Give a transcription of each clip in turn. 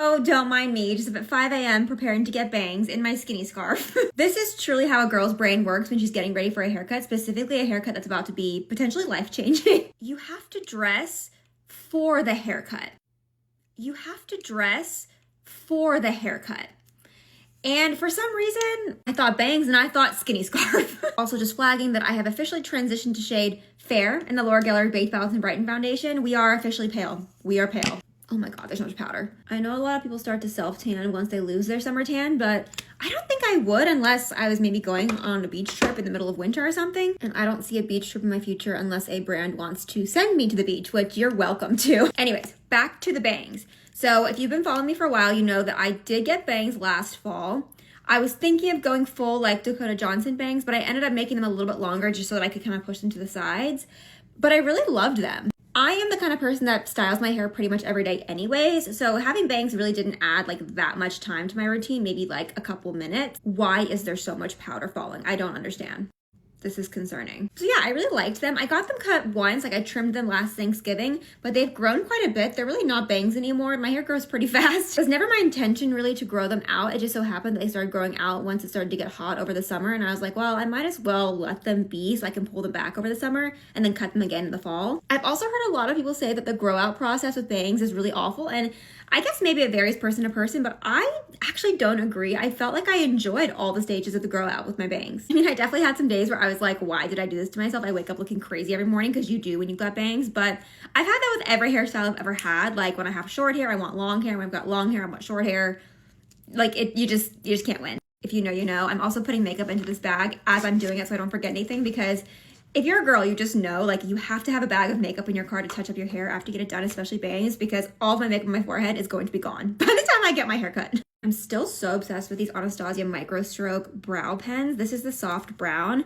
Oh, don't mind me, just up at 5 a.m. preparing to get bangs in my skinny scarf. This is truly how a girl's brain works when she's getting ready for a haircut, specifically a haircut that's about to be potentially life-changing. You have to dress for the haircut. You have to dress for the haircut. And for some reason, I thought bangs and I thought skinny scarf. Also just flagging that I have officially transitioned to shade Fair in the Laura Geller Baked Balance and Brighten Foundation. We are officially pale. We are pale. Oh my god, there's so much powder. I know a lot of people start to self-tan once they lose their summer tan, but I don't think I would unless I was maybe going on a beach trip in the middle of winter or something. And I don't see a beach trip in my future unless a brand wants to send me to the beach, which you're welcome to. Anyways, back to the bangs. So if you've been following me for a while, you know that I did get bangs last fall. I was thinking of going full like Dakota Johnson bangs, but I ended up making them a little bit longer just so that I could kind of push them to the sides. But I really loved them. I am the kind of person that styles my hair pretty much every day anyways, so having bangs really didn't add like that much time to my routine, maybe like a couple minutes. Why is there so much powder falling? I don't understand. This is concerning. So yeah, I really liked them. I got them cut once, like I trimmed them last Thanksgiving, but they've grown quite a bit. They're really not bangs anymore. My hair grows pretty fast. It was never my intention really to grow them out. It just so happened that they started growing out once it started to get hot over the summer. And I was like, well, I might as well let them be so I can pull them back over the summer and then cut them again in the fall. I've also heard a lot of people say that the grow out process with bangs is really awful. And I guess maybe it varies person to person, but I actually don't agree. I felt like I enjoyed all the stages of the grow out with my bangs. I mean, I definitely had some days where I was like, why did I do this to myself? I wake up looking crazy every morning because you do when you've got bangs, but I've had that with every hairstyle I've ever had. Like when I have short hair, I want long hair. When I've got long hair, I want short hair. Like you just can't win. If you know, you know. I'm also putting makeup into this bag as I'm doing it so I don't forget anything, because if you're a girl, you just know, like, you have to have a bag of makeup in your car to touch up your hair after you get it done, especially bangs, because all of my makeup on my forehead is going to be gone by the time I get my hair cut. I'm still so obsessed with these Anastasia Micro Stroke brow pens. This is the soft brown.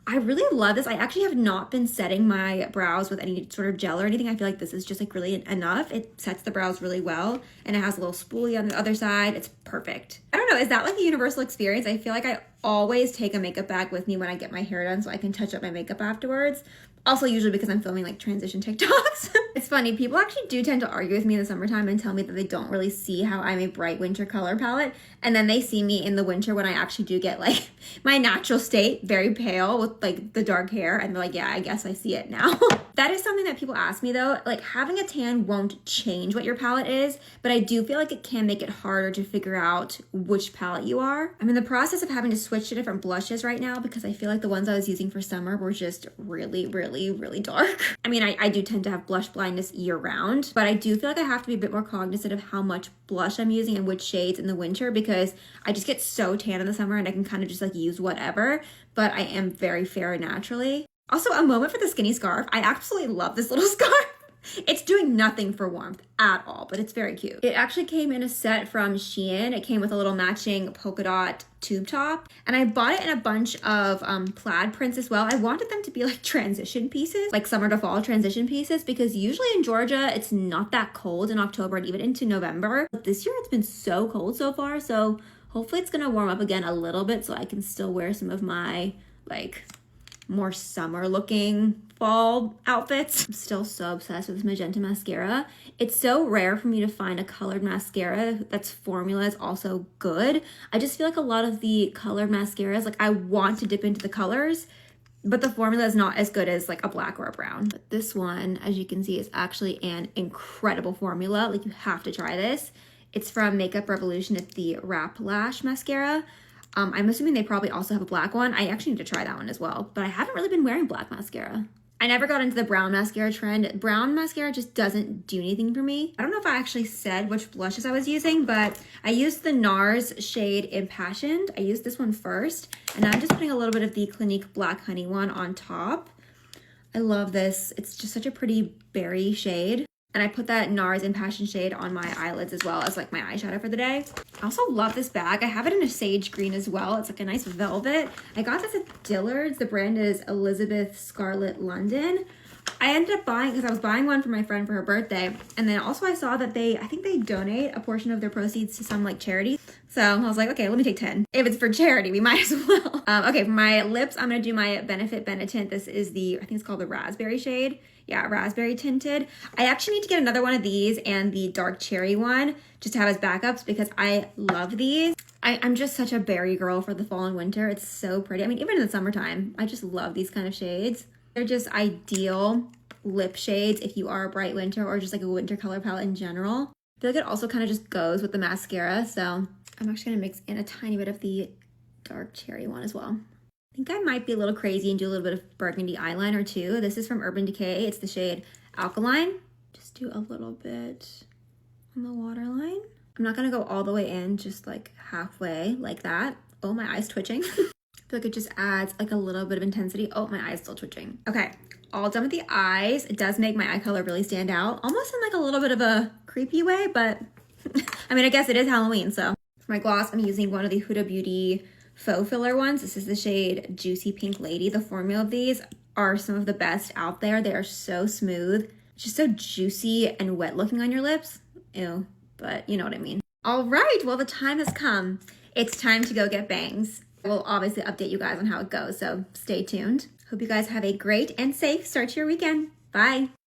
I really love this. I actually have not been setting my brows with any sort of gel or anything. I feel like this is just like really enough. It sets the brows really well, and it has a little spoolie on the other side. It's perfect. I don't know, is that like a universal experience? I feel like I always take a makeup bag with me when I get my hair done so I can touch up my makeup afterwards. Also, usually because I'm filming like transition TikToks. It's funny, people actually do tend to argue with me in the summertime and tell me that they don't really see how I'm a bright winter color palette. And then they see me in the winter when I actually do get like my natural state, very pale with like the dark hair. And they're like, yeah, I guess I see it now. That is something that people ask me though. Like, having a tan won't change what your palette is, but I do feel like it can make it harder to figure out which palette you are. I'm in the process of having to switch to different blushes right now because I feel like the ones I was using for summer were just really dark. I mean, I do tend to have blush blindness year round, but I do feel like I have to be a bit more cognizant of how much blush I'm using and which shades in the winter, because I just get so tan in the summer and I can kind of just like use whatever, but I am very fair naturally. Also, a moment for the skinny scarf. I absolutely love this little scarf. It's doing nothing for warmth at all, but it's very cute. It actually came in a set from Shein. It came with a little matching polka dot tube top, and I bought it in a bunch of plaid prints as well. I wanted them to be like transition pieces, like summer to fall transition pieces, because usually in Georgia, it's not that cold in October and even into November. But this year, it's been so cold so far, so hopefully it's gonna warm up again a little bit so I can still wear some of my like more summer looking fall outfits. I'm still so obsessed with this magenta mascara. It's so rare for me to find a colored mascara that's formula is also good. I just feel like a lot of the colored mascaras, like I want to dip into the colors, but the formula is not as good as like a black or a brown. But this one, as you can see, is actually an incredible formula. Like, you have to try this. It's from Makeup Revolution. It's the Wrap Lash Mascara. I'm assuming they probably also have a black one. I actually need to try that one as well, but I haven't really been wearing black mascara. I never got into the brown mascara trend. Brown mascara just doesn't do anything for me. I don't know if I actually said which blushes I was using, but I used the NARS shade Impassioned. I used this one first, and I'm just putting a little bit of the Clinique Black Honey one on top. I love this. It's just such a pretty berry shade. And I put that NARS Impassioned shade on my eyelids as well as like my eyeshadow for the day. I also love this bag. I have it in a sage green as well. It's like a nice velvet. I got this at Dillard's. The brand is Elizabeth Scarlett London. I ended up buying, because I was buying one for my friend for her birthday. And then also I saw that I think they donate a portion of their proceeds to some like charity. So I was like, okay, let me take 10. If it's for charity, we might as well. Okay, for my lips, I'm gonna do my Benefit Benetint. This is the, I think it's called the raspberry shade. Yeah, raspberry tinted. I actually need to get another one of these and the dark cherry one just to have as backups because I love these. I'm just such a berry girl for the fall and winter. It's so pretty. I mean, even in the summertime, I just love these kind of shades. They're just ideal lip shades if you are a bright winter or just like a winter color palette in general. I feel like it also kind of just goes with the mascara. So I'm actually gonna mix in a tiny bit of the dark cherry one as well. I think I might be a little crazy and do a little bit of burgundy eyeliner too. This is from Urban Decay. It's the shade Alkaline. Just do a little bit on the waterline. I'm not gonna go all the way in, just like halfway like that. Oh, my eye's twitching. I feel like it just adds like a little bit of intensity. Oh, my eye's still twitching. Okay, all done with the eyes. It does make my eye color really stand out, almost in like a little bit of a creepy way, but I mean, I guess it is Halloween, so. For my gloss, I'm using one of the Huda Beauty faux filler ones. This is the shade Juicy Pink Lady. The formula of these are some of the best out there. They are so smooth, just so juicy and wet looking on your lips. Ew, but you know what I mean. All right, well, the time has come. It's time to go get bangs. We'll obviously update you guys on how it goes, so stay tuned. Hope you guys have a great and safe start to your weekend. Bye.